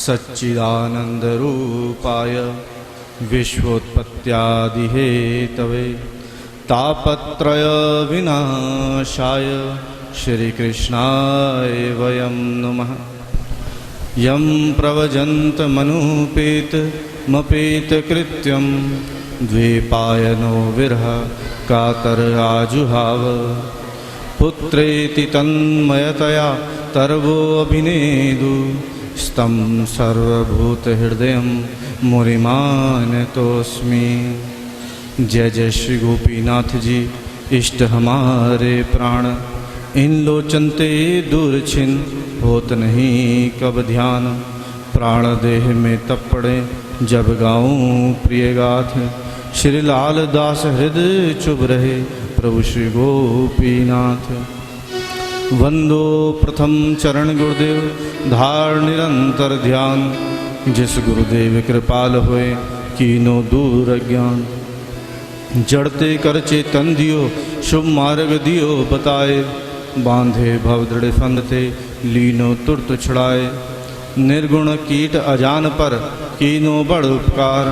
सच्चिदानन्दरूपाय विश्वोत्पत्त्यादिहेतवे तापत्रय विनाशाय श्रीकृष्णाय वयं नमः। यं प्रव्रजन्तमनुपेतमपेतकृत्यं द्वैपायनो विरह कातर आजुहाव पुत्रेति तन्मयतया तर्वोऽभिनेदु स्तं सर्वभूतहृदयं मुनिमानतोऽस्मि। जय जय श्री गोपीनाथ जी, इष्ट हमारे प्राण, इन लोचनते दूर छिन होत नहीं कब ध्यान। प्राण देह में तब पड़े जब गाऊं प्रिय गाथ, श्री लाल दास हृदय चुभ रहे प्रभु श्री गोपीनाथ। वंदो प्रथम चरण गुरुदेव धार निरंतर ध्यान, जिस गुरुदेव कृपाल होए कीनो दूर अज्ञान। जड़ते कर चेतन दियो शुभ मार्ग दियो बताए, बांधे भव दृढ़ फंदते लीनो तुरत छुड़ाए। निर्गुण कीट अजान पर कीनो बड़ उपकार,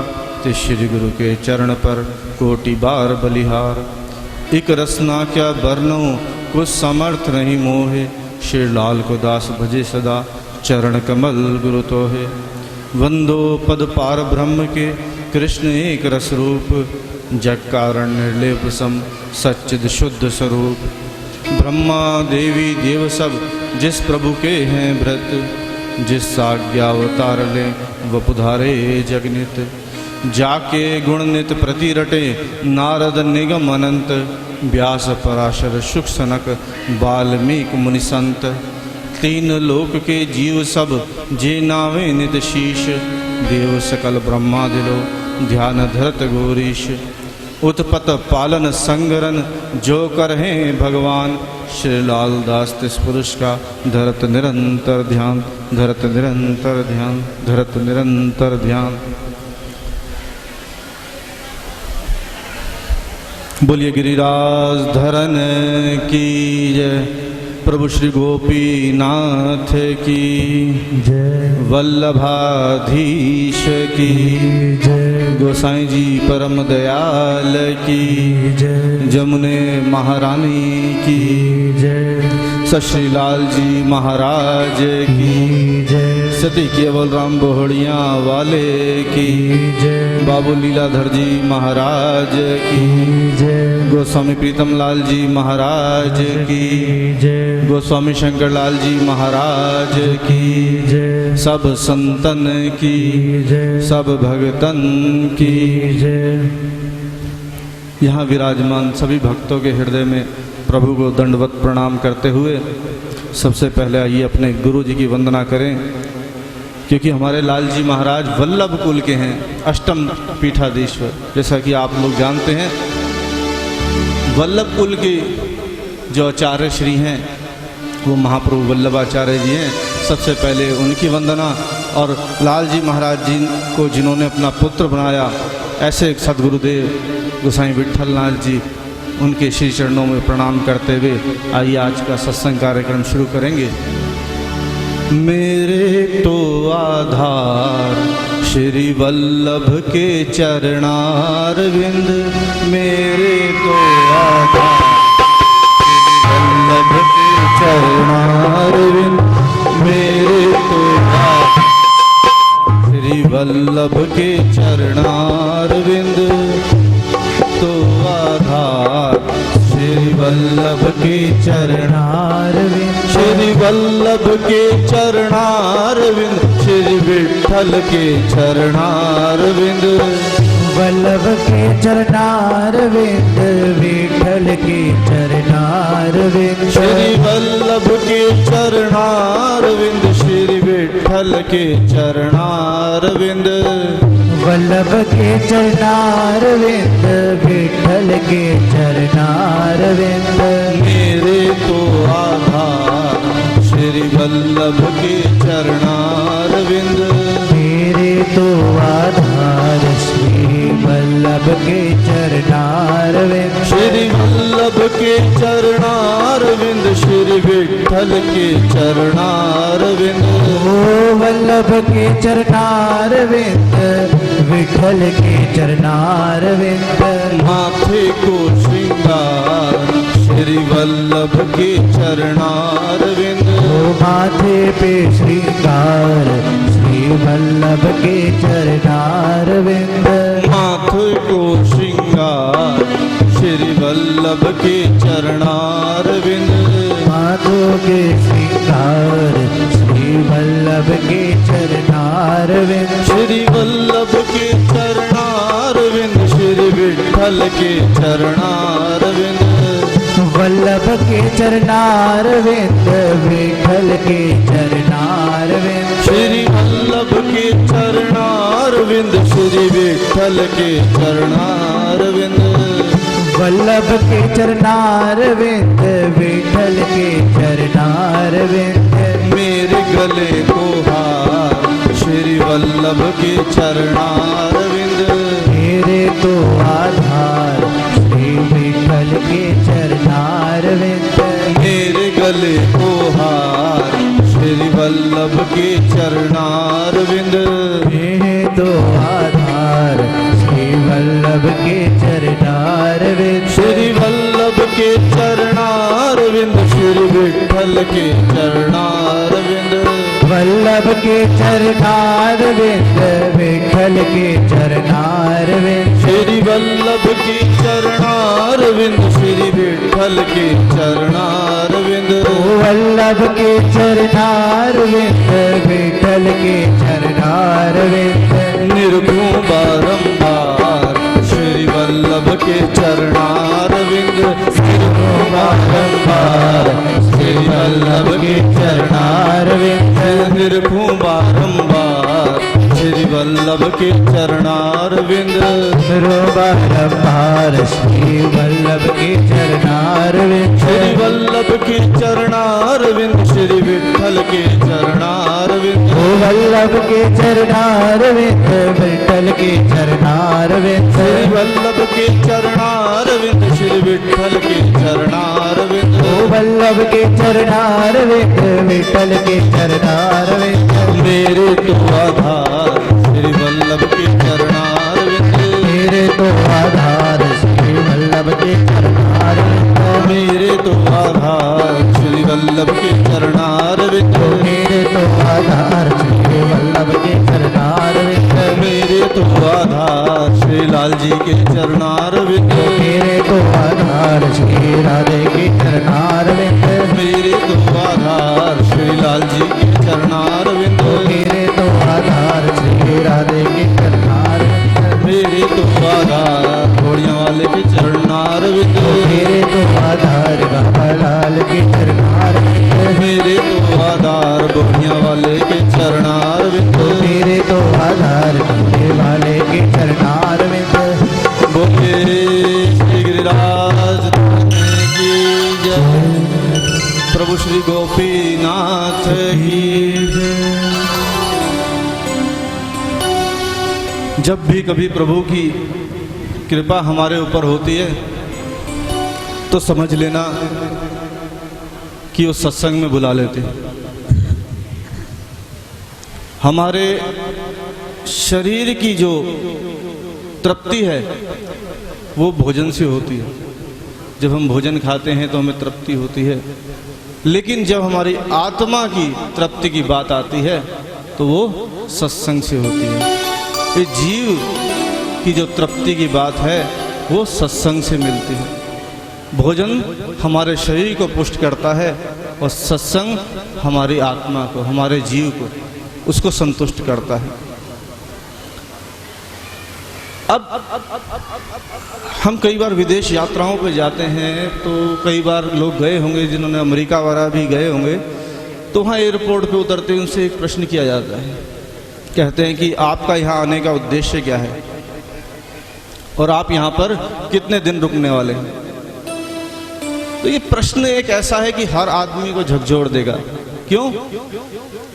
ते श्री गुरु के चरण पर कोटि बार बलिहार। इक रसना क्या बरनो कुछ समर्थ नहीं मोहे, श्री लाल को दास भजे सदा चरण कमल गुरु तोहे। वंदो पद पार ब्रह्म के कृष्ण एक रस रूप, जग कारण निर्लेप सम सच्चिद शुद्ध स्वरूप। ब्रह्मा देवी देव सब जिस प्रभु के हैं व्रत, जिस आज्ञा अवतार ले वपुधारे जगनित। जाके गुण नित प्रति रटे नारद निगम अनंत, व्यास पराशर शुक सनक वाल्मीकि मुनि संत। तीन लोक के जीव सब जे नावे नित शीश, देव सकल ब्रह्मा दिलो ध्यान धरत गौरीश। उत्पत पालन संगरन जो कर हैं भगवान, श्री लाल दास तिस पुरुष का धरत निरंतर ध्यान, धरत निरंतर ध्यान, धरत निरंतर ध्यान। बोलिए गिरिराज धरन की जय, प्रभु श्री गोपीनाथ की जय, वल्लभाधीश की जय, गोसाई जी परम दयाल की जय, जमुने महारानी की जय, सश्री लाल जी महाराज की जय, सती केवल राम बोहड़िया वाले की जय, बाबू लीलाधर जी महाराज की जय, गोस्वामी प्रीतम लाल जी महाराज की जय, गोस्वामी शंकर लाल जी महाराज की जय, सब संतन की जय, सब भगतन की जय। यहाँ विराजमान सभी भक्तों के हृदय में प्रभु को दंडवत प्रणाम करते हुए सबसे पहले आइए अपने गुरु जी की वंदना करें, क्योंकि हमारे लाल जी महाराज वल्लभ कुल के हैं, अष्टम पीठाधीश्वर। जैसा कि आप लोग जानते हैं, वल्लभ कुल के जो आचार्य श्री हैं वो महाप्रभु वल्लभाचार्य जी हैं। सबसे पहले उनकी वंदना, और लाल जी महाराज जी को जिन्होंने अपना पुत्र बनाया, ऐसे सदगुरुदेव गोसाई विट्ठल लाल जी, उनके श्री चरणों में प्रणाम करते हुए आइए आज का सत्संग कार्यक्रम शुरू करेंगे। मेरे तो आधार श्री वल्लभ के चरणारविंद, मेरे तो आधार वल्लभ के चरणारविंद, मेरे तो श्री वल्लभ के चरणारविंद। तो आधार श्री वल्लभ के चरणारविंद, श्री वल्लभ के चरणारविंद, श्री विट्ठल के चरणारविंद, वल्लभ के चरणारविंद, विट्ठल के चरणारविंद, श्री वल्लभ के चरणारविंद, श्री विट्ठल के चरणारविंद, वल्लभ के चरणारविंद, विट्ठल के चरणारविंद। मेरे तो आधार श्री वल्लभ के चरणारविंद, मेरे तो आधार श्री वल्लभ के चरणारविंद। चरणारविंद श्री वल्लभ के चरणारविंद श्री विठ्ठल के चरणारविंद ओ वल्लभ के चरणारविंद विठ्ठल के चरणारविंद माथे को श्रृंगार श्री वल्लभ के चरणारविंद ओ माथे पे श्रृंगार श्री वल्लभ के चरणारविंद माथे को श्रृंगार श्री वल्लभ के चरणारविंद माथो के श्रृंगार श्री वल्लभ के चरणारविंद श्री वल्लभ के चरणारविंद श्री विठ्ठल के चरणारविंद वल्लभ के चरणारविंद विठ्ठल के चरणारविंद श्री वल्लभ के चरणारविंद श्री विठ्ठल के चरणारविंद वल्लभ के चरणारविंद विठ्ठल के चरणारविंद मेरे गले को हार श्री वल्लभ के चरणारविंद मेरे तो आधार श्री विठ्ठल के चरणारविंद मेरे गले को हार श्री वल्लभ के चरणारविंद मेरे तो आधार श्री वल्लभ के चरणारविंद श्री वल्लभ के चरणारविंद श्री विठ्ठल के चरणारविंद वल्लभ के चरणारविंद विठ्ठल के चरणारविंद श्री वल्लभ के चरणारविंद श्री विठ्ठल के चरणारविंद वल्लभ के चरणारविंद विठ्ठल के चरणारविंद निर्भू बारंबार श्री वल्लभ के चरणारविंद निर्भू बारंबार श्री वल्लभ के चरणारविंद निर्भू बारंबार श्री वल्लभ के चरणारविंद बारंबार श्री वल्लभ के चरणारविंद श्री वल्लभ के चरणारविंद श्री विठ्ठल के चरणारविंद ओ वल्लभ के चरणारविंद विठ्ठल के चरणारविंद श्री वल्लभ के चरणारविंद श्री विठ्ठल के चरणारविंद ओ वल्लभ के चरणारविंद विठ्ठल के चरणारविंद मेरे तो आधार श्री वल्लभ के चरणारविंद मेरे तो आधार श्री वल्लभ के चरणारविंद मेरे तो आधार श्री वल्लभ के चरणारविंद मेरे तो आधार श्री वल्लभ के चरणारविंद मेरे तो आधार श्री लाल जी के चरणारविंद मेरे तो आधार श्री राधे के चरणारविंद मेरे तो आधार श्री लाल जी के चरणारविंद मेरे तो आधार श्री राधे के चरणारविंद मेरे तो आधार घोड़िया वाले के चरणारविंद मेरे तो आधार बाबा लाल के चरणारविंद मेरे तो आधार घोड़िया वाले के चरणारविंद मेरे तो आधार कंधे वाले के चरणारविंद बोले श्री गिरिराज की जय प्रभु श्री गोपीनाथ की जय। जब भी कभी प्रभु की कृपा हमारे ऊपर होती है तो समझ लेना कि वो सत्संग में बुला लेते हैं। हमारे शरीर की जो तृप्ति है वो भोजन से होती है। जब हम भोजन खाते हैं तो हमें तृप्ति होती है, लेकिन जब हमारी आत्मा की तृप्ति की बात आती है तो वो सत्संग से होती है। ये जीव की जो तृप्ति की बात है वो सत्संग से मिलती है। भोजन हमारे शरीर को पुष्ट करता है और सत्संग हमारी आत्मा को, हमारे जीव को, उसको संतुष्ट करता है। अब हम कई बार विदेश यात्राओं पे जाते हैं तो कई बार लोग गए होंगे, जिन्होंने अमेरिका वगैरह भी गए होंगे, तो वहाँ एयरपोर्ट पे उतरते ही उनसे एक प्रश्न किया जाता है। कहते हैं कि आपका यहाँ आने का उद्देश्य क्या है और आप यहाँ पर कितने दिन रुकने वाले हैं। तो ये प्रश्न एक ऐसा है कि हर आदमी को झकझोर देगा। क्यों?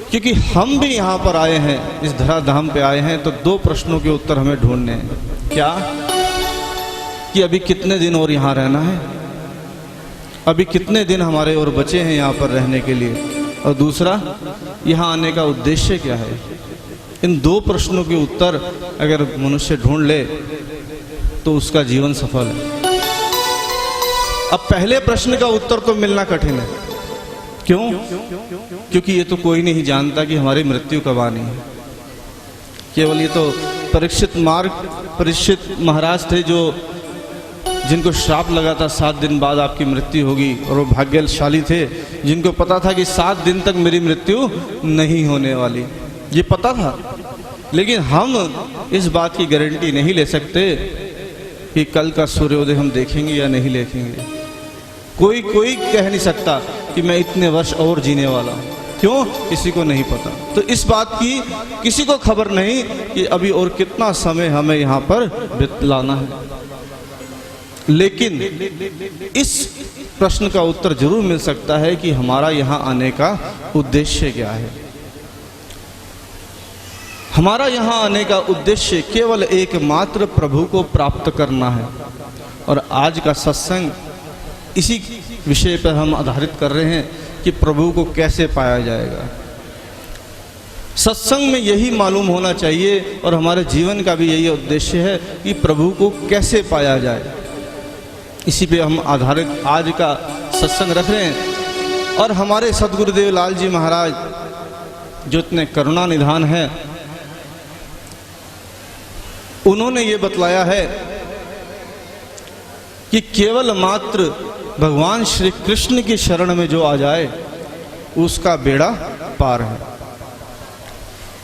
क्योंकि हम भी यहाँ पर आए हैं, इस धराधाम पे आए हैं, तो दो प्रश्नों के उत्तर हमें ढूंढने हैं। क्या? कि अभी कितने दिन और यहाँ रहना है, अभी कितने दिन हमारे और बचे हैं यहाँ पर रहने के लिए, और दूसरा यहाँ आने का उद्देश्य क्या है। इन दो प्रश्नों के उत्तर अगर मनुष्य ढूंढ ले तो उसका जीवन सफल है। अब पहले प्रश्न का उत्तर तो मिलना कठिन है। क्यों? क्योंकि ये तो कोई नहीं जानता कि हमारी मृत्यु कब आनी है। केवल ये तो परीक्षित महाराज थे जो जिनको श्राप लगा था 7 दिन बाद आपकी मृत्यु होगी, और वो भाग्यशाली थे जिनको पता था कि 7 दिन तक मेरी मृत्यु नहीं होने वाली, ये पता था। लेकिन हम इस बात की गारंटी नहीं ले सकते कि कल का सूर्योदय हम देखेंगे या नहीं देखेंगे। कोई कह नहीं सकता कि मैं इतने वर्ष और जीने वाला हूं। क्यों? किसी को नहीं पता। तो इस बात की किसी को खबर नहीं कि अभी और कितना समय हमें यहाँ पर बिताना है। लेकिन इस प्रश्न का उत्तर जरूर मिल सकता है कि हमारा यहाँ आने का उद्देश्य क्या है। हमारा यहाँ आने का उद्देश्य केवल एकमात्र प्रभु को प्राप्त करना है। और आज का सत्संग इसी विषय पर हम आधारित कर रहे हैं कि प्रभु को कैसे पाया जाएगा। सत्संग में यही मालूम होना चाहिए और हमारे जीवन का भी यही उद्देश्य है कि प्रभु को कैसे पाया जाए। इसी पे हम आधारित आज का सत्संग रख रहे हैं। और हमारे सदगुरुदेव लाल जी महाराज जो इतने करुणा निधान है, उन्होंने ये बतलाया है कि केवल मात्र भगवान श्री कृष्ण की शरण में जो आ जाए उसका बेड़ा पार है।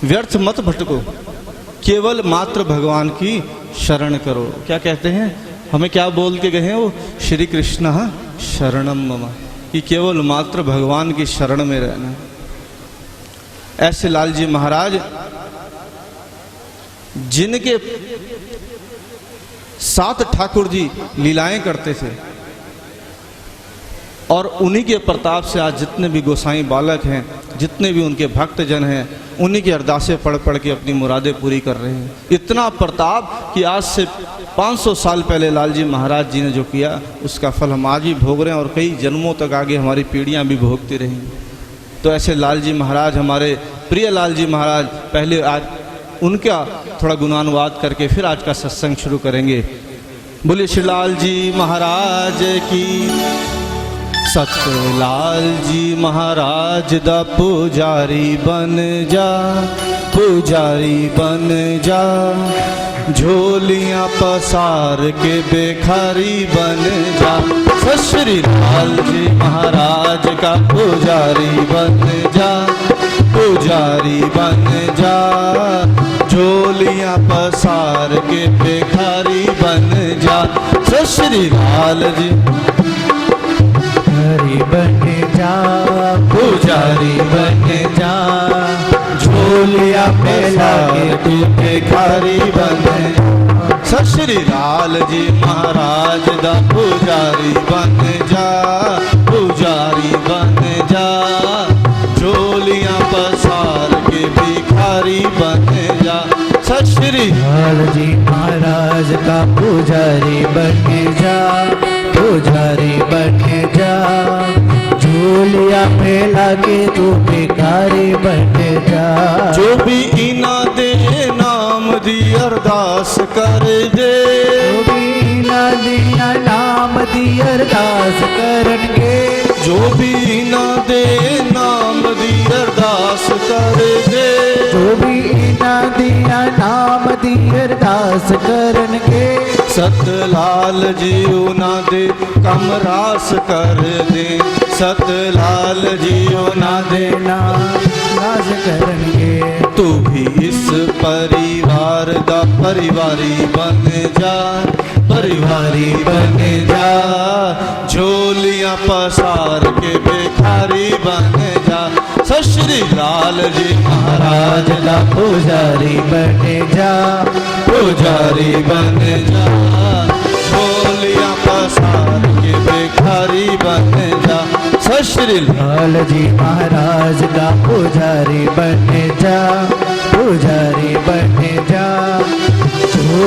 व्यर्थ मत भटको, केवल मात्र भगवान की शरण करो। क्या कहते हैं, हमें क्या बोल के गए हैं वो, श्री कृष्ण शरणम मम, कि केवल मात्र भगवान की शरण में रहना। ऐसे लाल जी महाराज जिनके साथ ठाकुर जी लीलाएं करते थे, और उन्हीं के प्रताप से आज जितने भी गोसाई बालक हैं, जितने भी उनके भक्तजन हैं, उन्हीं की अरदासें पढ़ पढ़ के अपनी मुरादें पूरी कर रहे हैं। इतना प्रताप कि आज से 500 साल पहले लाल जी महाराज जी ने जो किया उसका फल हम आज भी भोग रहे हैं, और कई जन्मों तक आगे हमारी पीढ़ियां भी भोगती रहेंगी। तो ऐसे लाल जी महाराज, हमारे प्रिय लाल जी महाराज, पहले आज उनका थोड़ा गुणानुवाद करके फिर आज का सत्संग शुरू करेंगे। बोलिए श्री लाल जी महाराज की। सतलाल जी महाराज दा पुजारी बन जा, पुजारी बन जा, झोलियां पसार के बेखारी बन जा। सत श्री लाल जी महाराज का पुजारी बन जा, पुजारी बन जा, झोलियां पसार के बेखारी बन जा। सत श्री लाल जी पुजारी बन जा, पुजारी बन जा, झोलिया मेला के तू भिखारी बन जा। सत श्री लाल जी महाराज दा पुजारी बन जा, पुजारी बन जा, झोलियां पसार के भिखारी बन जा। सत श्री लाल जी महाराज का पुजारी बन जा, पुजारी बन जा, झोलिया फैला के तू भिखारी बन जा। जो भी इना दे नाम दी अरदास कर दे, जो भी इना दिया नाम दी अरदास करनगे, जो भी इना दे नाम दी अरदास कर दे, जो भी इना दिया नाम दी अरदास करनगे। सतलाल जी उना दे कम रास कर दे, सतलाल जी उना दे नाज करनगे। तू भी इस परिवार दा परिवारी बन जा, परिवारी बन जा, झोलियां पसार के बेखारी बन जा। सत श्री लाल जी महाराज दा पुजारी बन जा, पुजारी बन जा, झोलियां पसार के बेखारी बन जा। सत श्री लाल जी महाराज का पुजारी बन जा, पुजारी बन जा,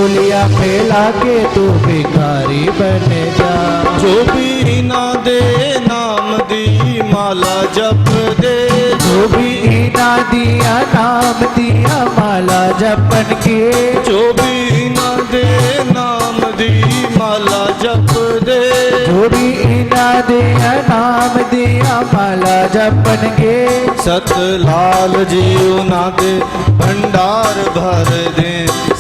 झोलियाँ फैला के तू भिखारी बन जा। जो भी ना दे नाम दी माला जप दे, जो भी ना दिया नाम दिया माला जपन के, जो भी ना दे नाम दी माला जप दे, जो भी ना दिया नाम दिया माला जपन के, सतलाल जी ना दे भंडार भर दे,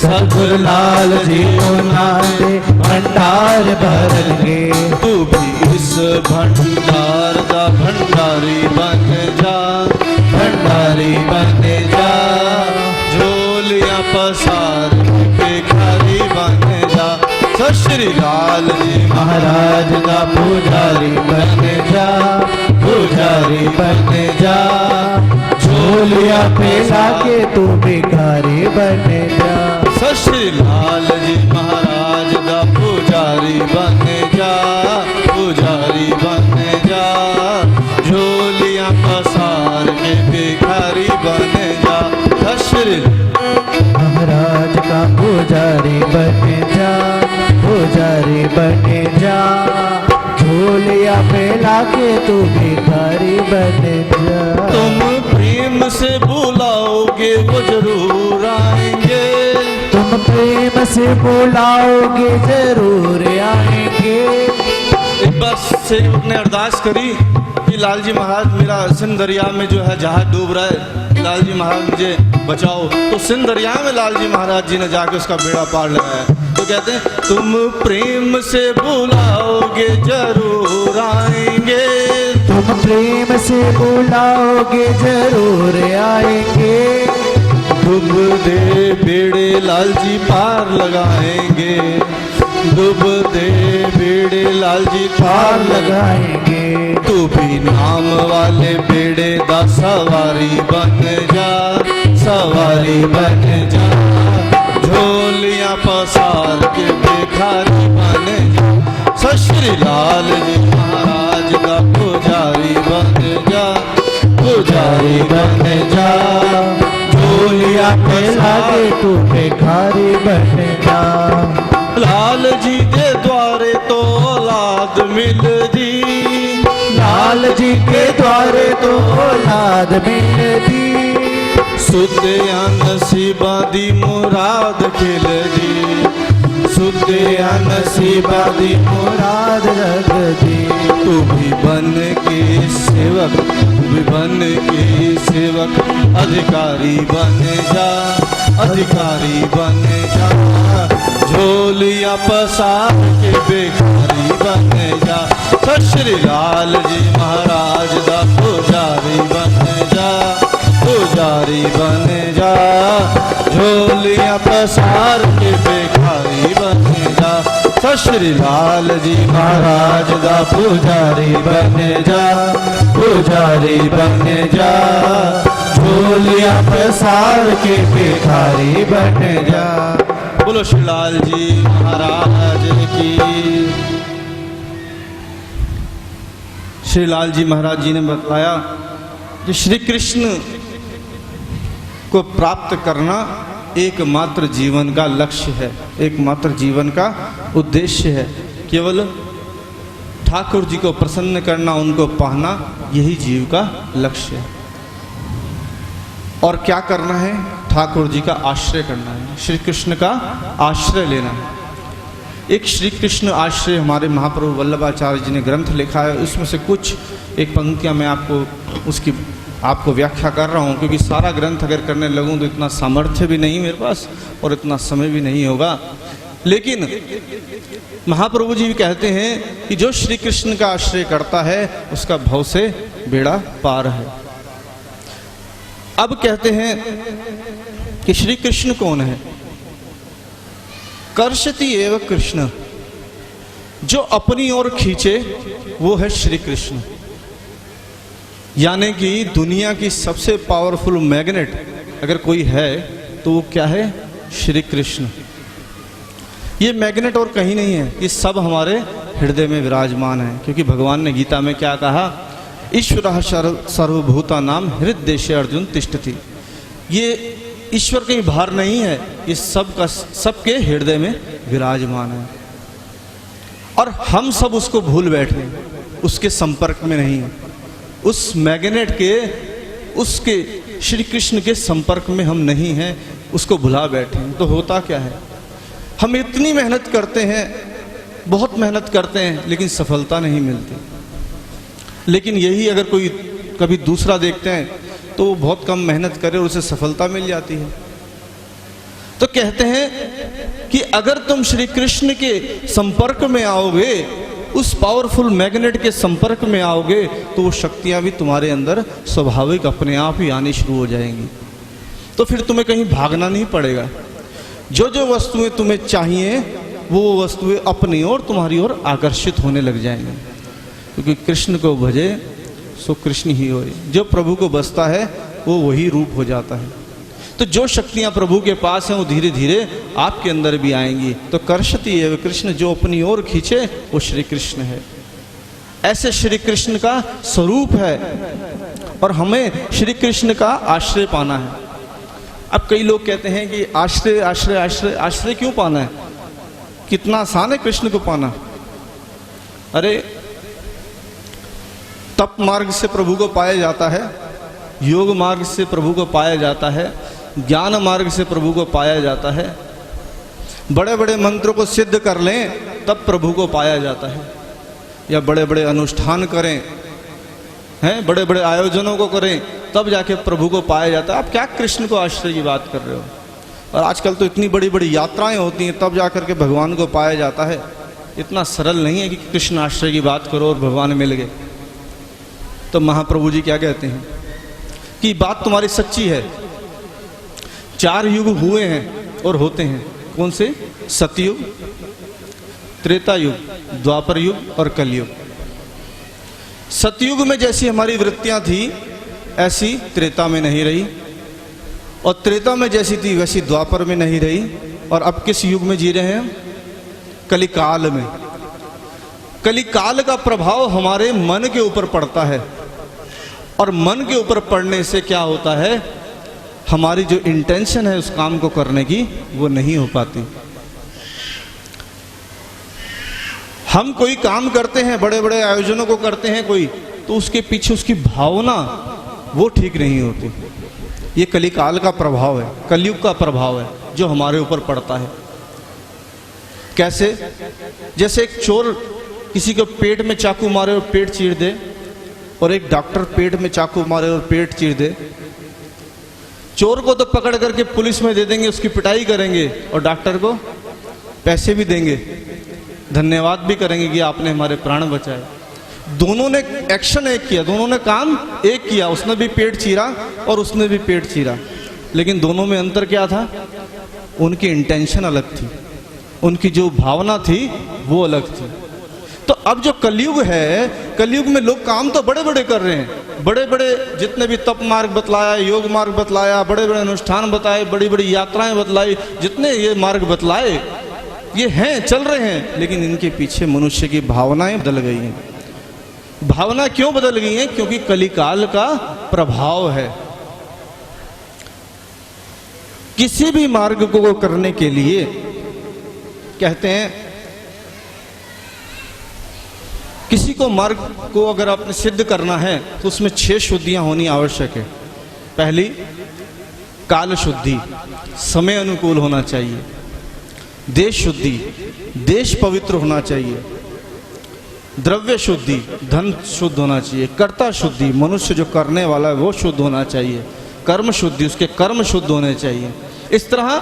सतलाल जी ना दे भंडार भर दे। तू भी इस भंडार का भंडारी बन जा, भंडारी बन जा, झोलियाँ पसार भिखारी बन जा। सत श्री लाल जी महाराज का पुजारी बन जा, पुजारी बन जा, झोलियाँ फैला के तू भिखारी बन जा। सत श्री लाल जी महाराज का पुजारी बन जा, पुजारी बन जा, झोलियाँ पसार के भिखारी बन जा। सत श्री महाराज का पुजारी बन जा, पुजारी बन जा, झोलियाँ फैला के तू भिखारी बन जा। तुम प्रेम से बुलाओगे वो जरूर आएंगे, तुम प्रेम से बुलाओगे जरूर आएंगे। एक बार सेवक ने अरदास करी कि लाल जी महाराज मेरा सिंध दरिया में जो है जहाज डूब रहा है, लाल जी महाराज मुझे बचाओ। तो सिंध दरिया में लाल जी महाराज जी ने जाके उसका बेड़ा पार लगाया। तो कहते हैं तुम प्रेम से बुलाओगे जरूर आएंगे, तुम प्रेम से बुलाओगे जरूर आएंगे। डूब दे बेड़े लाल जी पार लगाएंगे, डूब दे बेड़े लाल जी पार लगाएंगे। तू भी नाम वाले बेड़े दा सवारी बन जा, सवारी बन जा, झोलियाँ पसार के भिखारी बन जा। सत श्री लाल जी महाराज का पुजारी बन जा, पुजारी बन जा, झोलियाँ फैला के तू भिखारी बन जा। लाल जी के द्वारे तो औलाद मिल दी, लाल जी के द्वारे तो औलाद मिल दी। सुतिया नसीबा दी मुराद खिल दी, सुतिया नसीबा दी मुराद रख दी। तू भी बन के सेवक, तू भी बन के सेवक, अधिकारी बन जा, अधिकारी बन जा, झोलियाँ पसार के भिखारी बन जा। सत श्री लाल जी महाराज दा पुजारी बन जा, पुजारी बन जा, झोलियाँ पसार के भिखारी बन जा। सत श्री लाल जी महाराज दा पुजारी बन जा, पुजारी बन जा, झोलियाँ पसार के भिखारी बन जा। बोलो श्री लाल जी महाराज की। श्री लाल जी महाराज जी ने बताया कि श्री कृष्ण को प्राप्त करना एकमात्र जीवन का लक्ष्य है, एकमात्र जीवन का उद्देश्य है। केवल ठाकुर जी को प्रसन्न करना, उनको पाना, यही जीव का लक्ष्य है। और क्या करना है? ठाकुर जी का आश्रय करना है, श्री कृष्ण का आश्रय लेना है। एक श्री कृष्ण आश्रय हमारे महाप्रभु वल्लभाचार्य जी ने ग्रंथ लिखा है, उसमें से कुछ एक पंक्तियां मैं आपको व्याख्या कर रहा हूं, क्योंकि सारा ग्रंथ अगर करने लगूं तो इतना सामर्थ्य भी नहीं मेरे पास और इतना समय भी नहीं होगा। लेकिन महाप्रभु जी भी कहते हैं कि जो श्री कृष्ण का आश्रय करता है उसका भव से बेड़ा पार है। अब कहते हैं कि श्री कृष्ण कौन है? कर्षति एव कृष्ण, जो अपनी ओर खींचे वो है श्री कृष्ण। यानी कि दुनिया की सबसे पावरफुल मैग्नेट अगर कोई है तो वो क्या है? श्री कृष्ण। ये मैग्नेट और कहीं नहीं है, ये सब हमारे हृदय में विराजमान है। क्योंकि भगवान ने गीता में क्या कहा? ईश्वरः सर्वभूतानां हृद्देशे अर्जुन तिष्ठति। ये ईश्वर कहीं बाहर नहीं है, ये सबके हृदय में विराजमान है। और हम सब उसको भूल बैठे, उसके संपर्क में नहीं है, उस मैग्नेट के, उसके श्री कृष्ण के संपर्क में हम नहीं हैं, उसको भुला बैठे हैं। तो होता क्या है, हम इतनी मेहनत करते हैं, बहुत मेहनत करते हैं, लेकिन सफलता नहीं मिलती। लेकिन यही अगर कोई कभी दूसरा देखते हैं तो वो बहुत कम मेहनत करे और उसे सफलता मिल जाती है। तो कहते हैं कि अगर तुम श्री कृष्ण के संपर्क में आओगे, उस पावरफुल मैग्नेट के संपर्क में आओगे, तो वो शक्तियां भी तुम्हारे अंदर स्वाभाविक अपने आप ही आनी शुरू हो जाएंगी। तो फिर तुम्हें कहीं भागना नहीं पड़ेगा। जो जो वस्तुएं तुम्हें चाहिए वो वस्तुएं अपनी ओर, तुम्हारी ओर आकर्षित होने लग जाएंगी। क्योंकि कृष्ण को भजे सो कृष्ण ही होए, जो प्रभु को बसता है वो वही रूप हो जाता है। तो जो शक्तियां प्रभु के पास हैं वो धीरे धीरे आपके अंदर भी आएंगी। तो कर्षति एव कृष्ण, जो अपनी ओर खींचे वो श्री कृष्ण है। ऐसे श्री कृष्ण का स्वरूप है और हमें श्री कृष्ण का आश्रय पाना है। अब कई लोग कहते हैं कि आश्रय आश्रय आश्रय आश्रय क्यों पाना है, कितना आसान है कृष्ण को पाना। अरे तप मार्ग से प्रभु को पाया जाता है, योग मार्ग से प्रभु को पाया जाता है, ज्ञान मार्ग से प्रभु को पाया जाता है। बड़े बड़े मंत्रों को सिद्ध कर लें तब प्रभु को पाया जाता है, या बड़े बड़े अनुष्ठान करें, हैं बड़े बड़े आयोजनों को करें तब जाके प्रभु को पाया जाता है। आप क्या कृष्ण को आश्रय की बात कर रहे हो। और आजकल तो इतनी बड़ी बड़ी यात्राएं होती हैं तब जाकर के भगवान को पाया जाता है। इतना सरल नहीं है कि कृष्ण आश्रय की बात करो और भगवान मिल गए। तो महाप्रभु जी क्या कहते हैं कि बात तुम्हारी सच्ची है। 4 युग हुए हैं और होते हैं। कौन से? सतयुग, त्रेता युग, द्वापर युग और कलयुग। सतयुग में जैसी हमारी वृत्तियां थी ऐसी त्रेता में नहीं रही, और त्रेता में जैसी थी वैसी द्वापर में नहीं रही। और अब किस युग में जी रहे हैं? कलिकाल में। कलिकाल का प्रभाव हमारे मन के ऊपर पड़ता है, और मन के ऊपर पड़ने से क्या होता है, हमारी जो इंटेंशन है उस काम को करने की वो नहीं हो पाती। हम कोई काम करते हैं, बड़े बड़े आयोजनों को करते हैं कोई, तो उसके पीछे उसकी भावना वो ठीक नहीं होती। ये कलिकाल का प्रभाव है, कलयुग का प्रभाव है जो हमारे ऊपर पड़ता है। कैसे? जैसे एक चोर किसी को पेट में चाकू मारे और पेट चीर दे, और एक डॉक्टर पेट में चाकू मारे और पेट चीर दे। चोर को तो पकड़ करके पुलिस में दे देंगे, उसकी पिटाई करेंगे, और डॉक्टर को पैसे भी देंगे, धन्यवाद भी करेंगे कि आपने हमारे प्राण बचाए। दोनों ने एक्शन एक किया, दोनों ने काम एक किया। उसने भी पेट चीरा और उसने भी पेट चीरा, लेकिन दोनों में अंतर क्या था? उनकी इंटेंशन अलग थी, उनकी जो भावना थी वो अलग थी। तो अब जो कलयुग है, कलयुग में लोग काम तो बड़े बड़े कर रहे हैं। बड़े बड़े जितने भी तप मार्ग बतलाया, योग मार्ग बतलाया, बड़े बड़े अनुष्ठान बताए, बड़ी बड़ी यात्राएं बतलाई, जितने ये मार्ग बतलाए ये हैं, चल रहे हैं, लेकिन इनके पीछे मनुष्य की भावनाएं बदल गई हैं। भावना क्यों बदल गई हैं? क्योंकि कलिकाल का प्रभाव है। किसी भी मार्ग को करने के लिए कहते हैं, किसी को मार्ग को अगर आपने सिद्ध करना है तो उसमें 6 शुद्धियां होनी आवश्यक है। पहली, काल शुद्धि, समय अनुकूल होना चाहिए। देश शुद्धि, देश पवित्र होना चाहिए। द्रव्य शुद्धि, धन शुद्ध होना चाहिए। कर्ता शुद्धि, मनुष्य जो करने वाला है वो शुद्ध होना चाहिए। कर्म शुद्धि, उसके कर्म शुद्ध होने चाहिए। इस तरह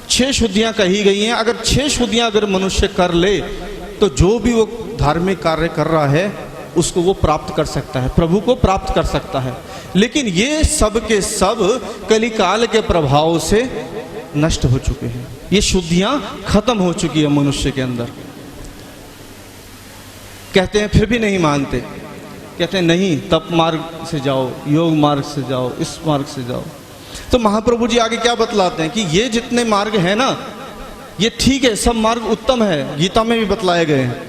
6 शुद्धियां कही गई हैं। अगर 6 शुद्धियां अगर मनुष्य कर ले तो जो भी वो धार्मिक कार्य कर रहा है उसको वो प्राप्त कर सकता है, प्रभु को प्राप्त कर सकता है। लेकिन ये सब के सब कलिकाल के प्रभाव से नष्ट हो चुके हैं। ये शुद्धियां खत्म हो चुकी है मनुष्य के अंदर। कहते हैं फिर भी नहीं मानते, कहते हैं नहीं, तप मार्ग से जाओ, योग मार्ग से जाओ, इस मार्ग से जाओ। तो महाप्रभु जी आगे क्या बतलाते हैं कि ये जितने मार्ग है ना, ये ठीक है, सब मार्ग उत्तम है, गीता में भी बतलाए गए हैं।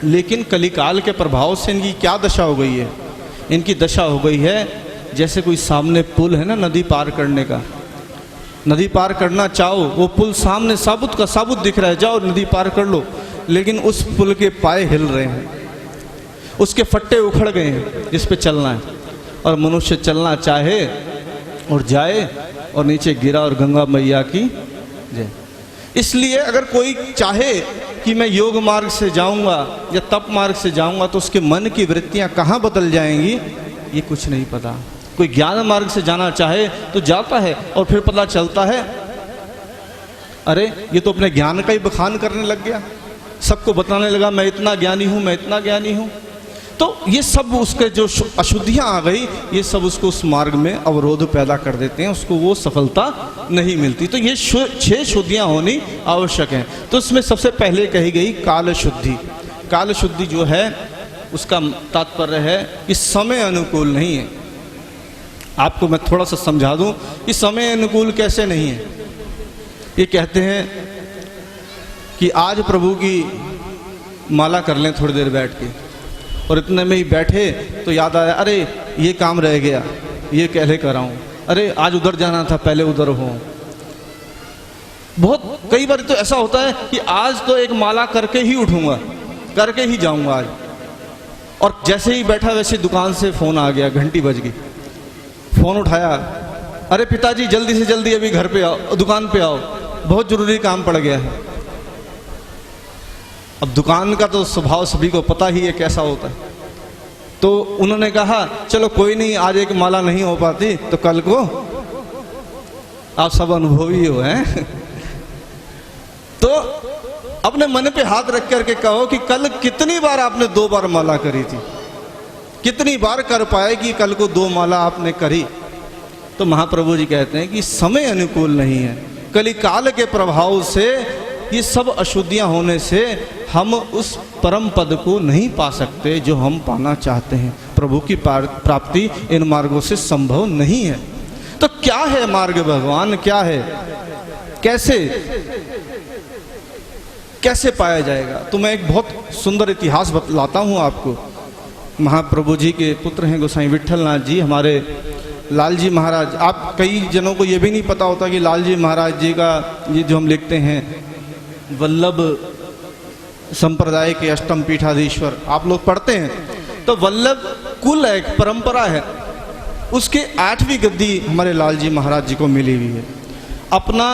लेकिन कलिकाल के प्रभाव से इनकी क्या दशा हो गई है? इनकी दशा हो गई है जैसे कोई सामने पुल है ना नदी पार करने का, नदी पार करना चाहो, वो पुल सामने साबुत का साबुत दिख रहा है, जाओ नदी पार कर लो, लेकिन उस पुल के पाए हिल रहे हैं, उसके फट्टे उखड़ गए हैं जिस पे चलना है, और मनुष्य चलना चाहे और जाए और नीचे गिरा और गंगा मैया की जय। इसलिए अगर कोई चाहे कि मैं योग मार्ग से जाऊंगा या तप मार्ग से जाऊंगा तो उसके मन की वृत्तियां कहाँ बदल जाएंगी ये कुछ नहीं पता। कोई ज्ञान मार्ग से जाना चाहे तो जाता है और फिर पता चलता है अरे ये तो अपने ज्ञान का ही बखान करने लग गया, सबको बताने लगा मैं इतना ज्ञानी हूँ, मैं इतना ज्ञानी हूँ। तो ये सब उसके जो अशुद्धियाँ आ गई, ये सब उसको उस मार्ग में अवरोध पैदा कर देते हैं, उसको वो सफलता नहीं मिलती। तो ये 6 शुद्धियाँ होनी आवश्यक हैं। तो इसमें सबसे पहले कही गई काल शुद्धि। काल शुद्धि जो है उसका तात्पर्य है कि समय अनुकूल नहीं है। आपको मैं थोड़ा सा समझा दूं कि समय अनुकूल कैसे नहीं है। ये कहते हैं कि आज प्रभु की माला कर लें थोड़ी देर बैठ के, और इतने में ही बैठे तो याद आया अरे ये काम रह गया, ये कहले कराऊं, अरे आज उधर जाना था पहले उधर हो। बहुत कई बार तो ऐसा होता है कि आज तो एक माला करके ही उठूंगा, करके ही जाऊंगा आज, और जैसे ही बैठा वैसे दुकान से फोन आ गया, घंटी बज गई, फोन उठाया, अरे पिताजी जल्दी से जल्दी अभी घर पे आओ, दुकान पे आओ, बहुत जरूरी काम पड़ गया है। अब दुकान का तो स्वभाव सभी को पता ही है कैसा होता है। तो उन्होंने कहा चलो कोई नहीं, आज एक माला नहीं हो पाती तो कल को, आप सब अनुभवी हो हैं तो अपने मन पे हाथ रख करके कहो कि कल कितनी बार आपने 2 बार माला करी थी, कितनी बार कर पाए कि कल को 2 माला आपने करी। तो महाप्रभु जी कहते हैं कि समय अनुकूल नहीं है, कली काल के प्रभाव से ये सब अशुद्धियां होने से हम उस परम पद को नहीं पा सकते जो हम पाना चाहते हैं। प्रभु की प्राप्ति इन मार्गों से संभव नहीं है। तो क्या है मार्ग भगवान, क्या है, कैसे पाया जाएगा? तो मैं एक बहुत सुंदर इतिहास बतलाता हूँ आपको। महाप्रभु जी के पुत्र हैं गोसाई विट्ठलनाथ जी, हमारे लाल जी महाराज। आप कई जनों को ये भी नहीं पता होता कि लाल जी महाराज जी का ये जो हम लिखते हैं वल्लभ संप्रदाय के अष्टम पीठाधीश्वर, आप लोग पढ़ते हैं तो वल्लभ कुल है, एक परंपरा है, उसके 8वीं गद्दी हमारे लाल जी महाराज जी को मिली हुई है। अपना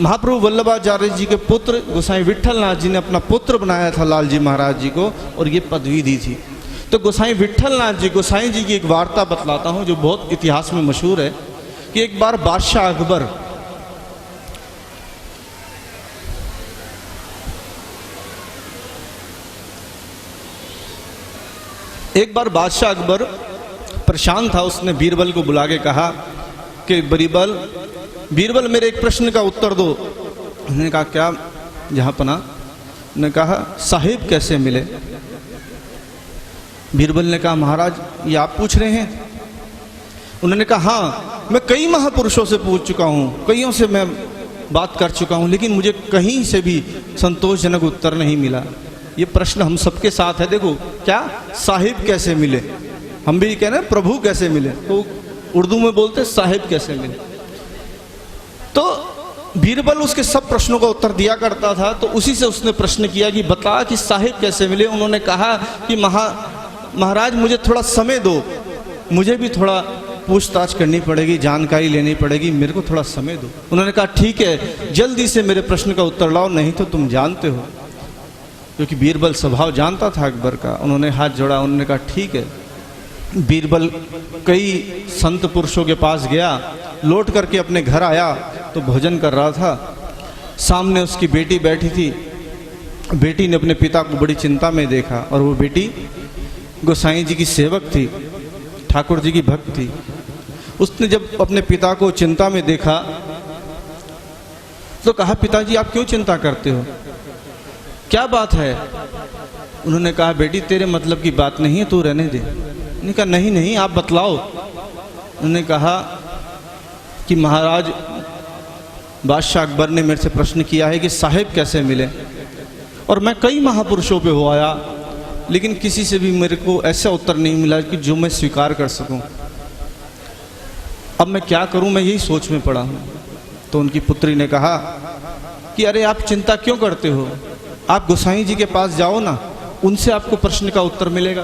महाप्रभु वल्लभाचार्य जी के पुत्र गोसाई विट्ठलनाथ जी ने अपना पुत्र बनाया था लाल जी महाराज जी को, और ये पदवी दी थी। तो गोसाई विट्ठलनाथ जी, गोसाई जी की एक वार्ता बतलाता हूँ जो बहुत इतिहास में मशहूर है कि एक बार बादशाह अकबर परेशान था। उसने बीरबल को बुला के कहा कि बीरबल मेरे एक प्रश्न का उत्तर दो। उन्होंने कहा क्या जहाँपना? ने कहा साहिब कैसे मिले? बीरबल ने कहा महाराज ये आप पूछ रहे हैं? उन्होंने कहा हाँ, मैं कई महापुरुषों से पूछ चुका हूँ, कईयों से मैं बात कर चुका हूँ, लेकिन मुझे कहीं से भी संतोषजनक उत्तर नहीं मिला। ये प्रश्न हम सबके साथ है। देखो क्या साहिब कैसे मिले, हम भी कह रहे हैं प्रभु कैसे मिले, तो उर्दू में बोलते साहिब कैसे मिले। तो बीरबल उसके सब प्रश्नों का उत्तर दिया करता था। तो उसी से उसने प्रश्न किया कि बता कि साहिब कैसे मिले। उन्होंने कहा कि महाराज मुझे थोड़ा समय दो, मुझे भी थोड़ा पूछताछ करनी पड़ेगी, जानकारी लेनी पड़ेगी, मेरे को थोड़ा समय दो। उन्होंने कहा ठीक है, जल्दी से मेरे प्रश्न का उत्तर लाओ, नहीं तो तुम जानते हो। क्योंकि बीरबल स्वभाव जानता था अकबर का। उन्होंने हाथ जोड़ा, उन्होंने कहा ठीक है। बीरबल कई संत पुरुषों के पास गया, लौट करके अपने घर आया तो भोजन कर रहा था। सामने उसकी बेटी बैठी थी। बेटी ने अपने पिता को बड़ी चिंता में देखा, और वो बेटी गोसाई जी की सेवक थी, ठाकुर जी की भक्त थी। उसने जब अपने पिता को चिंता में देखा तो कहा पिताजी आप क्यों चिंता करते हो, क्या बात है? उन्होंने कहा बेटी तेरे मतलब की बात नहीं है, तू रहने दे। उन्होंने कहा नहीं नहीं आप बतलाओ। उन्होंने कहा कि महाराज बादशाह अकबर ने मेरे से प्रश्न किया है कि साहिब कैसे मिले, और मैं कई महापुरुषों पे हो आया, लेकिन किसी से भी मेरे को ऐसा उत्तर नहीं मिला कि जो मैं स्वीकार कर सकूं। अब मैं क्या करूं, मैं यही सोच में पड़ा हूं। तो उनकी पुत्री ने कहा कि अरे आप चिंता क्यों करते हो, आप गोसाई जी के पास जाओ ना, उनसे आपको प्रश्न का उत्तर मिलेगा।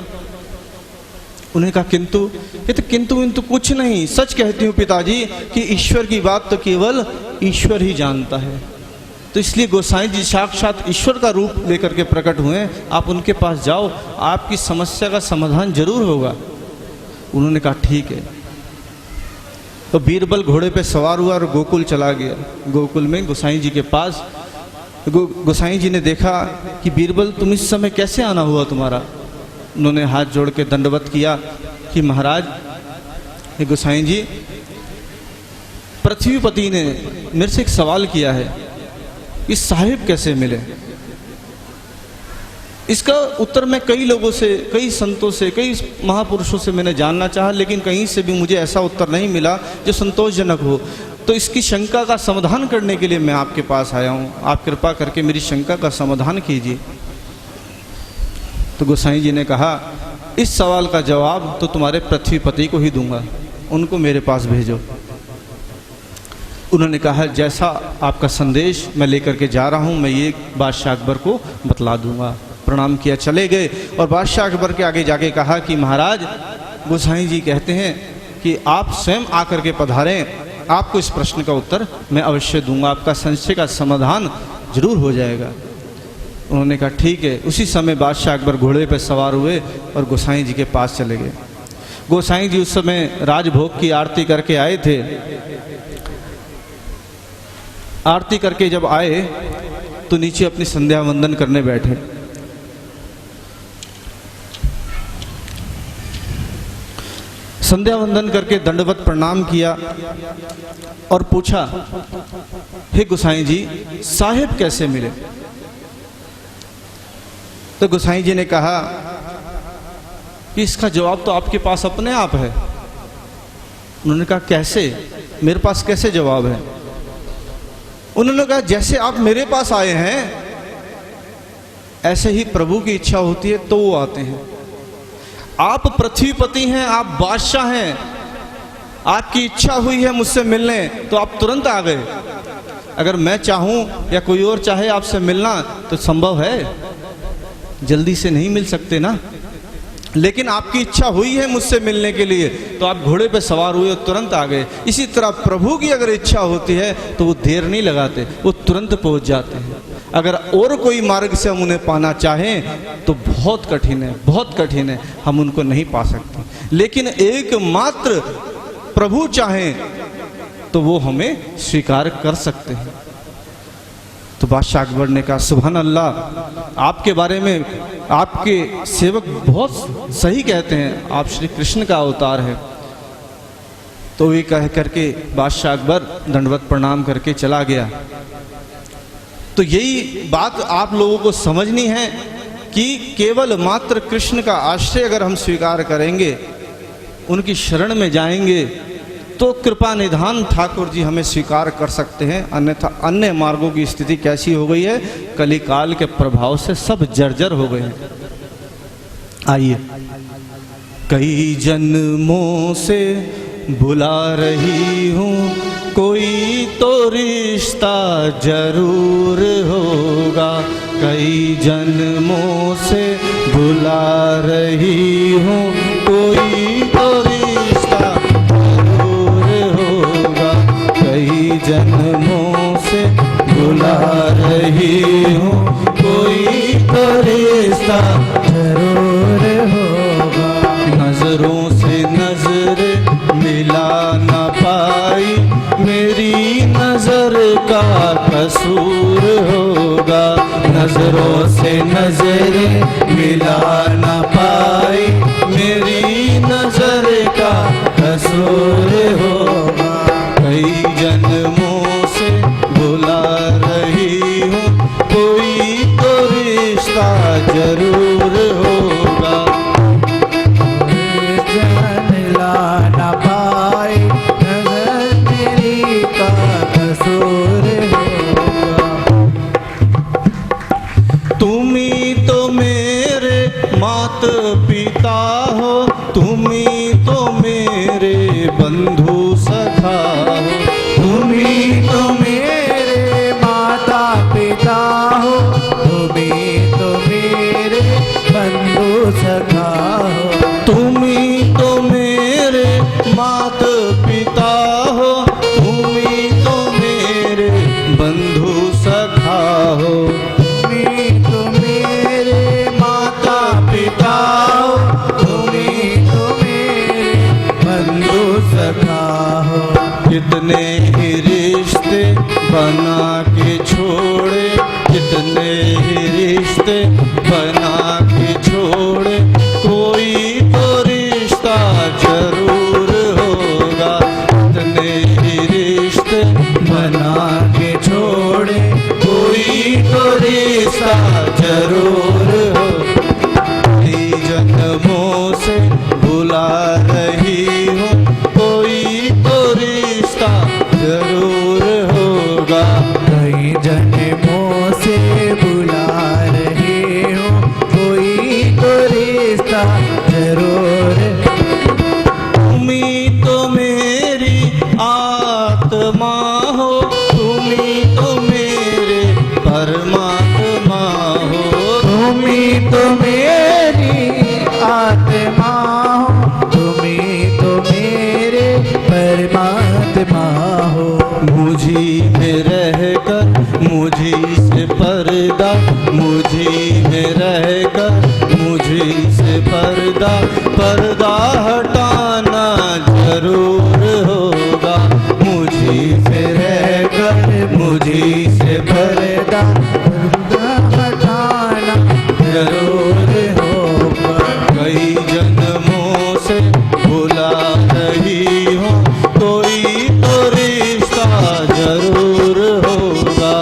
उन्होंने कहा किंतु, ये तो किंतु कुछ नहीं, सच कहती हूँ पिताजी कि ईश्वर की बात तो केवल ईश्वर ही जानता है। तो इसलिए गोसाई जी साक्षात ईश्वर का रूप लेकर के प्रकट हुए, आप उनके पास जाओ, आपकी समस्या का समाधान जरूर होगा। उन्होंने कहा ठीक है। तो बीरबल घोड़े पे सवार हुआ और गोकुल चला गया। गोकुल में गोसाई जी के पास गोसाई जी ने देखा कि बीरबल तुम इस समय कैसे आना हुआ तुम्हारा। उन्होंने हाथ जोड़ के दंडवत किया कि महाराज, ये गोसाई जी, पृथ्वीपति ने मेरे से एक सवाल किया है कि साहिब कैसे मिले। इसका उत्तर मैं कई लोगों से, कई संतों से, कई महापुरुषों से मैंने जानना चाहा, लेकिन कहीं से भी मुझे ऐसा उत्तर नहीं मिला जो संतोषजनक हो। तो इसकी शंका का समाधान करने के लिए मैं आपके पास आया हूँ, आप कृपा करके मेरी शंका का समाधान कीजिए। तो गोसाई जी ने कहा इस सवाल का जवाब तो तुम्हारे पृथ्वीपति को ही दूंगा, उनको मेरे पास भेजो। उन्होंने कहा जैसा आपका संदेश मैं लेकर के जा रहा हूँ, मैं ये बादशाह अकबर को बतला दूंगा। प्रणाम किया, चले गए और बादशाह अकबर के आगे जाके कहा कि महाराज, गोसाई जी कहते हैं कि आप स्वयं आकर के पधारें, आपको इस प्रश्न का उत्तर मैं अवश्य दूंगा, आपका संशय का समाधान जरूर हो जाएगा। उन्होंने कहा ठीक है। उसी समय बादशाह अकबर घोड़े पर सवार हुए और गोसाई जी के पास चले गए। गोसाई जी उस समय राजभोग की आरती करके आए थे। आरती करके जब आए तो नीचे अपनी संध्या वंदन करने बैठे। संध्या वंदन करके दंडवत प्रणाम किया और पूछा, हे गोसाई जी, साहिब कैसे मिले। तो गोसाई जी ने कहा कि इसका जवाब तो आपके पास अपने आप है। उन्होंने कहा कैसे, मेरे पास कैसे जवाब है। उन्होंने कहा जैसे आप मेरे पास आए हैं, ऐसे ही प्रभु की इच्छा होती है तो वो आते हैं। आप पृथ्वीपति हैं, आप बादशाह हैं, आपकी इच्छा हुई है मुझसे मिलने तो आप तुरंत आ गए। अगर मैं चाहूं या कोई और चाहे आपसे मिलना तो संभव है, जल्दी से नहीं मिल सकते ना। लेकिन आपकी इच्छा हुई है मुझसे मिलने के लिए तो आप घोड़े पे सवार हुए और तुरंत आ गए। इसी तरह प्रभु की अगर इच्छा होती है तो वो देर नहीं लगाते, वो तुरंत पहुंच जाते हैं। अगर और कोई मार्ग से हम उन्हें पाना चाहें तो बहुत कठिन है, बहुत कठिन है, हम उनको नहीं पा सकते। लेकिन एकमात्र प्रभु चाहें तो वो हमें स्वीकार कर सकते हैं। तो बादशाह अकबर ने कहा सुभान अल्लाह, आपके बारे में आपके सेवक बहुत सही कहते हैं, आप श्री कृष्ण का अवतार है। तो ये कह करके बादशाह अकबर दंडवत प्रणाम करके चला गया। तो यही बात आप लोगों को समझनी है कि केवल मात्र कृष्ण का आश्रय अगर हम स्वीकार करेंगे, उनकी शरण में जाएंगे तो कृपा निधान ठाकुर जी हमें स्वीकार कर सकते हैं। अन्यथा अन्य मार्गों की स्थिति कैसी हो गई है, कली काल के प्रभाव से सब जर्जर हो गए हैं। आइए, कई जन्मों से बुला रही हूँ, कोई तो रिश्ता जरूर होगा। कई जन्मों से बुला रही हूँ, कोई तो रिश्ता जरूर होगा। कई जन्मों से बुला रही हूँ, कोई तो रिश्ता जरूर होगा। नजरों से नजर मिला न पाई, मेरी नजर का कसूर होगा। नजरों से नजर मिला न पाई, मेरी नजर का कसूर होगा। कई जन्मों से बुला रही हूँ, कोई तो रिश्ता जरूर होगा। न पाए नजर तेरी का कसूर होगा। तुम ही तो मेरे माता पिता हो, बंधु सखा हो। तुम्ही तो मेरे माता पिता हो, तुम्ही तो मेरे बंधु सखा हो। कितने ही रिश्ते बना के छोड़े, कितने ही रिश्ते बना के छोड़े, कोई तो रिश्ता जरूर होगा। कितने ही रिश्ते बना के छोड़े, कोई तो रिश्ता जरूर हो। कई जन्मों से बुला रही हूँ, कोई तो रिश्ता जरूर होगा। कई जन्मों से बुला रहे हो, कोई तो रिश्ता जरूर। तुम्ही तो मेरी आत्मा हो, तुम्ही तो मेरे परमात्मा हो। तुम्ही तो मेरी आत्मा हो, तुम्ही तो मेरे परमात्मा हो। मुझी में रहकर मुझी से पर्दा, मुझी में रहकर मुझी से पर्दा, पर्दा हटाना जरूर होगा। मुझी से रहकर मुझी से पर्दा, पर्दा हटाना जरूर होगा। कई जन्मों से बुला रही हूँ, कोई तो रिश्ता जरूर होगा।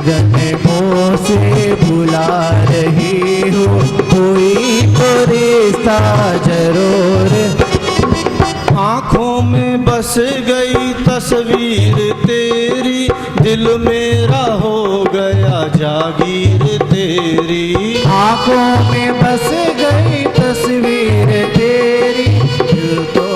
जन्मों से बुला रही हो, कोई तो रिश्ता जरूर। आँखों में बस गई तस्वीर तेरी, दिल मेरा हो गया जागीर तेरी। आँखों में बस गई तस्वीर तेरी, दिल तो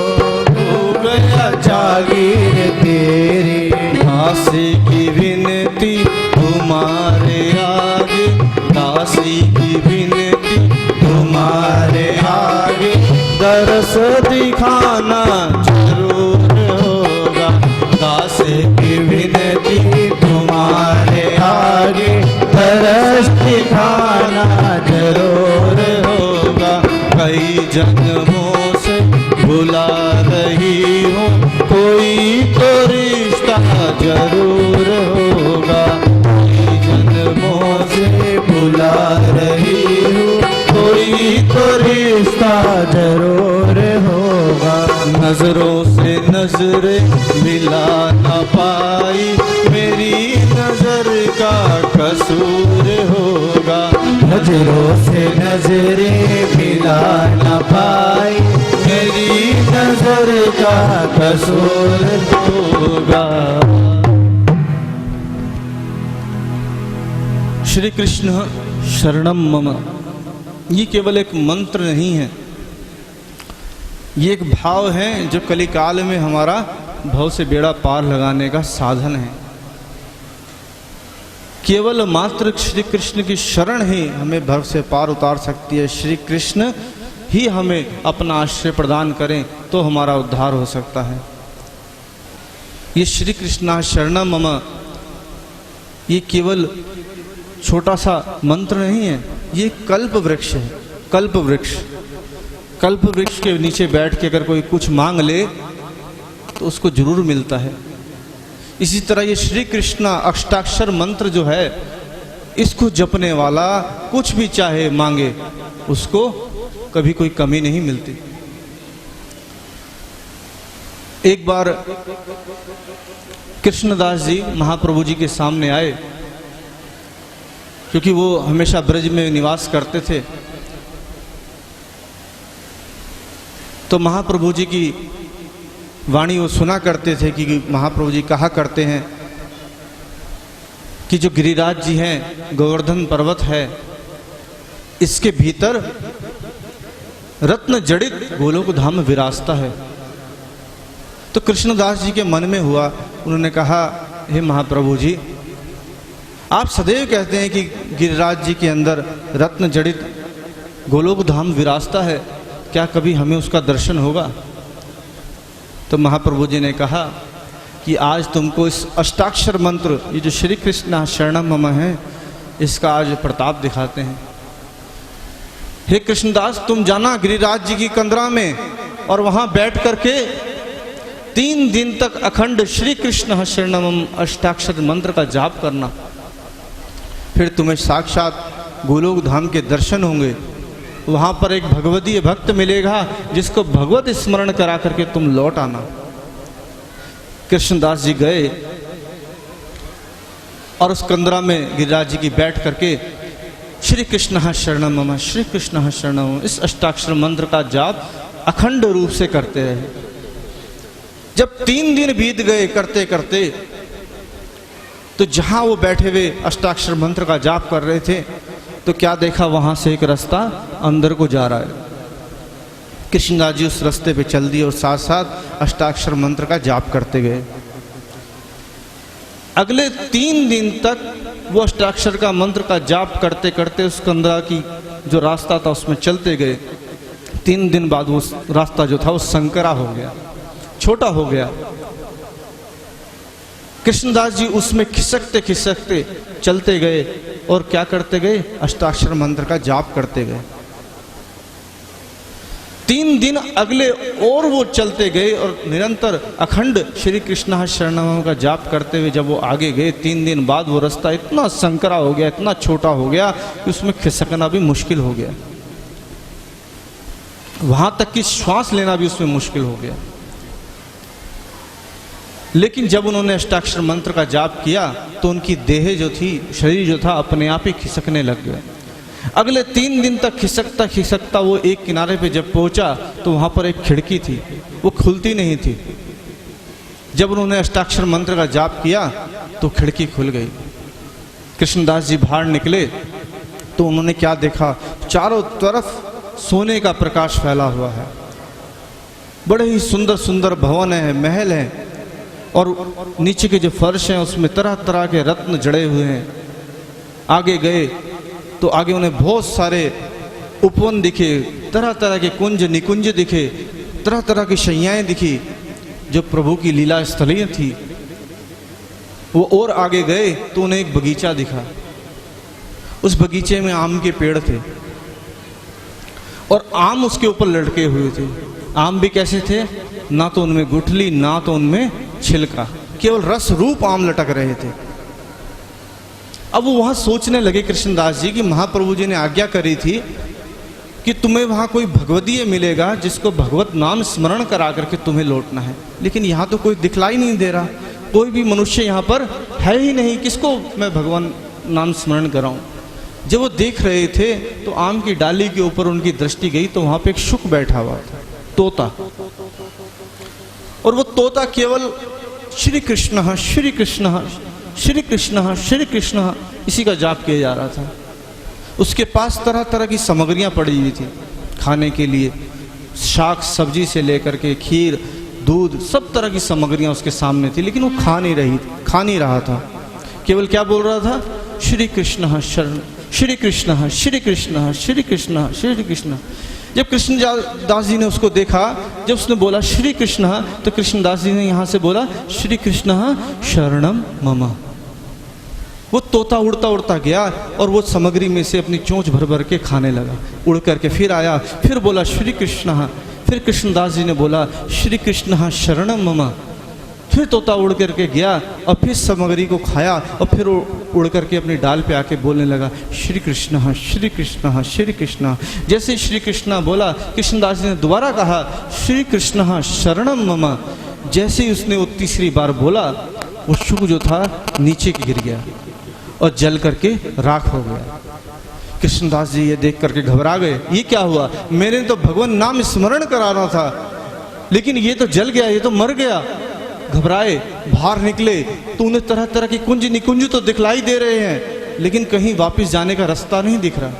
हो गया जागीर तेरी। दासी की विनती तुम्हारे आगे, दासी की विनती तुम्हारे आगे, दरस दिखाना जरूर होगा। दासी की विनती तुम्हारे आगे, दरस दिखाना जरूर होगा। कई जन्मों से बुला रही हूँ, कोई तो रिश्ता जरूर होगा। कई जन्मों से बुला रही हूँ, कोई तो रिश्ता जरूर होगा। नजरों से नजरें मिला न पाई, मेरी नजर का कसूर होगा। नजरों से नजरें मिला न पाई, मेरी नजर का कसूर होगा। श्री कृष्ण शरणम मम, ये केवल एक मंत्र नहीं है, ये एक भाव है जो कलिकाल में हमारा भव से बेड़ा पार लगाने का साधन है। केवल मात्र श्री कृष्ण की शरण ही हमें भव से पार उतार सकती है। श्री कृष्ण ही हमें अपना आश्रय प्रदान करें तो हमारा उद्धार हो सकता है। ये श्री कृष्णा शरणम मम, ये केवल छोटा सा मंत्र नहीं है, ये कल्प वृक्ष है। कल्प वृक्ष, कल्प वृक्ष के नीचे बैठ के अगर कोई कुछ मांग ले तो उसको जरूर मिलता है। इसी तरह ये श्री कृष्णा अष्टाक्षर मंत्र जो है, इसको जपने वाला कुछ भी चाहे मांगे, उसको कभी कोई कमी नहीं मिलती। एक बार कृष्णदास जी महाप्रभु जी के सामने आए, क्योंकि वो हमेशा ब्रज में निवास करते थे। तो महाप्रभु जी की वाणी वो सुना करते थे कि महाप्रभु जी कहा करते हैं कि जो गिरिराज जी हैं, गोवर्धन पर्वत है, इसके भीतर रत्न जड़ित गोलोक धाम विराजता है। तो कृष्णदास जी के मन में हुआ, उन्होंने कहा, हे महाप्रभु जी, आप सदैव कहते हैं कि गिरिराज जी के अंदर रत्न जड़ित गोलोक धाम विराजता है, क्या कभी हमें उसका दर्शन होगा? तो महाप्रभु जी ने कहा, कि आज तुमको इस अष्टाक्षर मंत्र, ये जो श्री कृष्ण शरणम मम है, इसका आज प्रताप दिखाते हैं। हे कृष्णदास, तुम जाना गिरिराज जी की कंदरा में और वहां बैठ करके 3 दिन तक अखंड श्री कृष्ण शरणम अष्टाक्षर मंत्र का जाप करना, फिर तुम्हें साक्षात गोलोक धाम के दर्शन होंगे। वहां पर एक भगवदीय भक्त मिलेगा जिसको भगवत स्मरण करा करके तुम लौट आना। कृष्णदास जी गए और उस कंदरा में गिरिराज जी की बैठ करके श्री कृष्ण शरणम मम, श्री कृष्ण शरणम, इस अष्टाक्षर मंत्र का जाप अखंड रूप से करते रहे। जब 3 दिन बीत गए करते करते, तो जहां वो बैठे हुए अष्टाक्षर मंत्र का जाप कर रहे थे, तो क्या देखा, वहां से एक रास्ता अंदर को जा रहा है। कृष्णदास जी उस रास्ते पे चल दिए और साथ साथ अष्टाक्षर मंत्र का जाप करते गए। अगले 3 दिन तक वो अष्टाक्षर का मंत्र का जाप करते करते उस कंदरा की जो रास्ता था उसमें चलते गए। 3 दिन बाद वो रास्ता जो था वो संकरा हो गया, छोटा हो गया। कृष्णदास जी उसमें खिसकते खिसकते चलते गए और क्या करते गए, अष्टाक्षर मंत्र का जाप करते गए। 3 दिन अगले और वो चलते गए और निरंतर अखंड श्री कृष्ण शरणम का जाप करते हुए जब वो आगे गए, 3 दिन बाद वो रास्ता इतना संकरा हो गया, इतना छोटा हो गया कि उसमें खिसकना भी मुश्किल हो गया, वहां तक कि श्वास लेना भी उसमें मुश्किल हो गया। लेकिन जब उन्होंने अष्टाक्षर मंत्र का जाप किया तो उनकी देह जो थी, शरीर जो था, अपने आप ही खिसकने लग गया। अगले 3 दिन तक खिसकता खिसकता वो एक किनारे पे जब पहुंचा तो वहां पर एक खिड़की थी, वो खुलती नहीं थी। जब उन्होंने अष्टाक्षर मंत्र का जाप किया तो खिड़की खुल गई। कृष्णदास जी बाहर निकले तो उन्होंने क्या देखा, चारों तरफ सोने का प्रकाश फैला हुआ है। बड़े ही सुंदर सुंदर भवन है, महल है, और नीचे के जो फर्श हैं उसमें तरह तरह के रत्न जड़े हुए हैं। आगे गए तो आगे उन्हें बहुत सारे उपवन दिखे, तरह तरह के कुंज निकुंज दिखे, तरह तरह की शैयाएं दिखी जो प्रभु की लीला स्थलियां थी। वो और आगे गए तो उन्हें एक बगीचा दिखा। उस बगीचे में आम के पेड़ थे और आम उसके ऊपर लटके हुए थे। आम भी कैसे थे, ना तो उनमें गुठली ना तो उनमें छिलका, केवल रस रूप आम लटक रहे थे। अब वो वहां सोचने लगे कृष्णदास जी कि महाप्रभु जी ने आज्ञा करी थी कि तुम्हें वहां कोई भगवदीय मिलेगा जिसको भगवत नाम स्मरण करा करके तुम्हें लौटना है, लेकिन यहाँ तो कोई दिखलाई नहीं दे रहा, कोई भी मनुष्य यहाँ पर है ही नहीं, किसको मैं भगवान नाम स्मरण कराऊं। जब वो देख रहे थे तो आम की डाली के ऊपर उनकी दृष्टि गई तो वहां पे एक शुक बैठा हुआ था, तोता, और वो तोता केवल श्री कृष्ण श्री कृष्ण श्री कृष्ण श्री कृष्ण इसी का जाप किया जा रहा था। उसके पास तरह तरह की सामग्रियां पड़ी हुई थी खाने के लिए, शाक सब्जी से लेकर के खीर दूध सब तरह की सामग्रियां उसके सामने थी, लेकिन वो खा नहीं रहा था। केवल क्या बोल रहा था, श्री कृष्ण शरण श्री कृष्ण श्री कृष्ण श्री कृष्ण श्री कृष्ण। जब कृष्णदास जी ने उसको देखा, जब उसने बोला श्री कृष्ण, तो कृष्णदास जी ने यहाँ से बोला श्री कृष्ण शरणम मम। वो तोता उड़ता उड़ता गया और वो सामग्री में से अपनी चोंच भर भर के खाने लगा। उड़ करके फिर आया, फिर बोला श्री कृष्ण, फिर कृष्णदास जी ने बोला श्री कृष्ण शरणम मम। फिर तोता उड़ करके गया और फिर सामग्री को खाया और फिर उड़ करके अपनी डाल पे आके बोलने लगा श्री कृष्ण श्री कृष्ण श्री कृष्ण। जैसे श्री कृष्ण बोला, कृष्णदास जी ने दोबारा कहा श्री कृष्ण शरणम मम। जैसे ही उसने वो तीसरी बार बोला, वो शुक जो था नीचे गिर गया और जल करके राख हो गया। कृष्णदास जी ये देख करके घबरा गए, ये क्या हुआ, मैंने तो भगवान नाम स्मरण कराना था लेकिन ये तो जल गया, ये तो मर गया। घबराए, बाहर निकले तो उन्हें तरह तरह की कुंज निकुंज तो दिखलाई दे रहे हैं, लेकिन कहीं वापस जाने का रास्ता नहीं दिख रहा।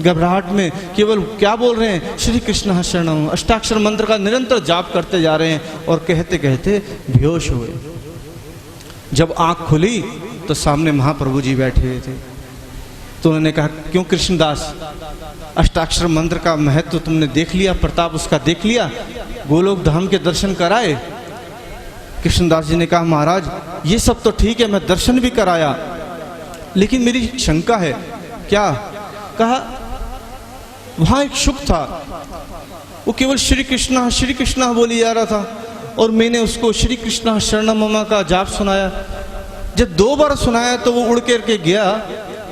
घबराहट में केवल क्या बोल रहे हैं, श्री कृष्ण शरणम, अष्टाक्षर मंत्र का निरंतर जाप करते जा रहे हैं और कहते कहते बेहोश हुए। जब आंख खुली तो सामने महाप्रभु जी बैठे हुए थे। तो उन्होंने कहा, क्यों कृष्णदास, अष्टाक्षर मंत्र का महत्व तुमने देख लिया, प्रताप उसका देख लिया, गोलोक धाम के दर्शन कराए? कृष्णदास जी ने कहा, महाराज ये सब तो ठीक है, मैं दर्शन भी कराया, लेकिन मेरी शंका है। क्या? कहा, वहां एक शुक था, वो केवल श्री कृष्णा बोली जा रहा था, और मैंने उसको श्री कृष्णा शरणम मम का जाप सुनाया। जब 2 बार सुनाया तो वो उड़ करके गया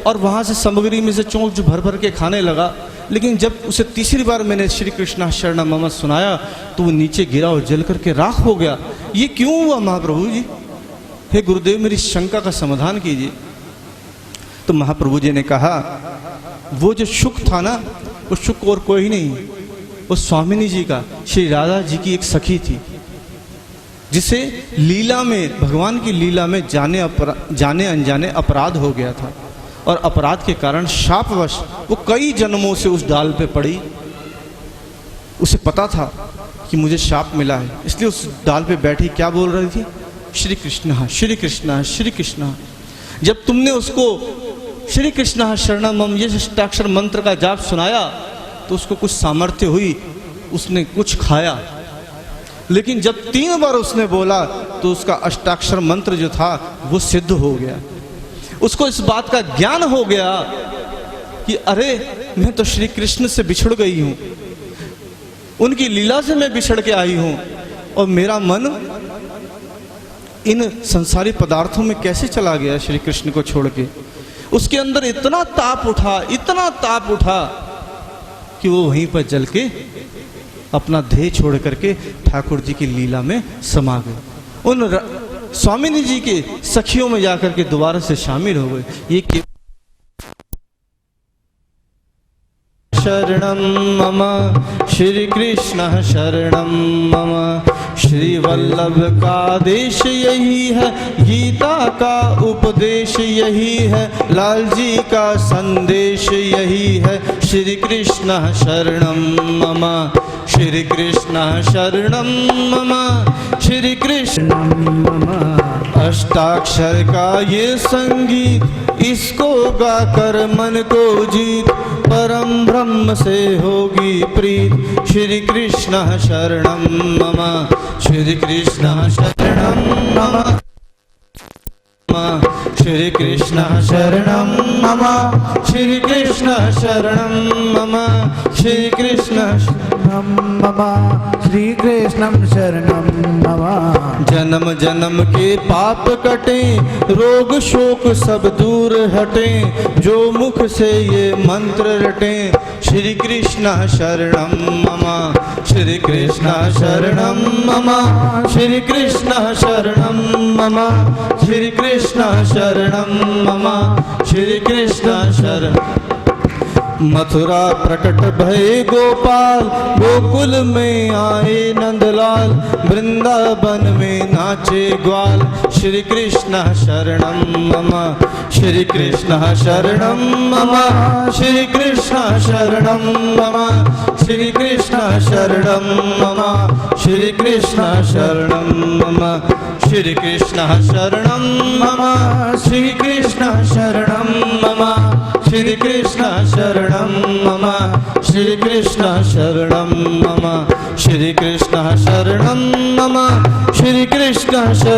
और वहां से सामग्री में से चोंच भर भर के खाने लगा। लेकिन जब उसे तीसरी बार मैंने श्री कृष्णा शरणम मम सुनाया तो वो नीचे गिरा और जल करके राख हो गया। ये क्यों हुआ महाप्रभु जी? हे गुरुदेव, मेरी शंका का समाधान कीजिए। तो महाप्रभु जी ने कहा, वो जो शुक था ना, वो शुक और कोई नहीं, वो स्वामिनी जी का, श्री राधा जी की एक सखी थी, जिसे लीला में, भगवान की लीला में जाने अनजाने अपराध हो गया था, और अपराध के कारण शापवश वो कई जन्मों से उस डाल पे पड़ी। उसे पता था कि मुझे शाप मिला है, इसलिए उस डाल पे बैठी क्या बोल रही थी? श्री कृष्ण श्री कृष्ण श्री कृष्ण। जब तुमने उसको श्री कृष्ण शरणम मम ये अष्टाक्षर मंत्र का जाप सुनाया तो उसको कुछ सामर्थ्य हुई, उसने कुछ खाया। लेकिन जब 3 बार उसने बोला तो उसका अष्टाक्षर मंत्र जो था वो सिद्ध हो गया। उसको इस बात का ज्ञान हो गया कि अरे, मैं तो श्री कृष्ण से बिछड़ गई हूं, उनकी लीला से मैं बिछड़ के आई हूं, और मेरा मन इन संसारी पदार्थों में कैसे चला गया श्री कृष्ण को छोड़ के। उसके अंदर इतना ताप उठा कि वो वहीं पर जल के अपना देह छोड़ करके ठाकुर जी की लीला में समा गए। उन स्वामिनी जी के सखियों में जाकर के दोबारा से शामिल हो गए। ये शरणम मम श्री कृष्ण शरणम मम, श्री वल्लभ का देश यही है, गीता का उपदेश यही है, लाल जी का संदेश यही है। श्री कृष्ण शरणम मम, श्री कृष्ण शरणम मम, श्री कृष्ण मम। अष्टाक्षर का ये संगीत, इसको गाकर मन को जीत, परम ब्रह्म से होगी प्रीत। श्री कृष्ण शरणम मम, श्री कृष्ण शरणम मम, श्री कृष्ण शरणम मम, श्री कृष्ण शरणम मम, श्री कृष्ण शरणम मम, श्री कृष्णम शरणम मम। जन्म जन्म के पाप कटे, रोग शोक सब दूर हटे, जो मुख से ये मंत्र रटे। श्री कृष्ण शरणम मम, श्री कृष्ण शरणम मम, श्री कृष्ण शरणम मम, श्री कृष्ण शरणम मम, श्री कृष्ण शरण। मथुरा प्रकट भय गोपाल, गोकुल में आए नंदलाल, वृंदावन में नाचे ग्वाल। श्री कृष्ण शरणम मम, श्री कृष्ण शरणम मम, श्री कृष्ण शरणम मम, श्री कृष्ण शरणम मम, श्री कृष्ण शरणम मम, श्री कृष्ण शरणम मम, श्री कृष्ण शरणम मम, श्री कृष्ण शरणम मम, श्री कृष्ण शरणम मम, श्री कृष्ण शरणम मम, श्री कृष्ण शरणम।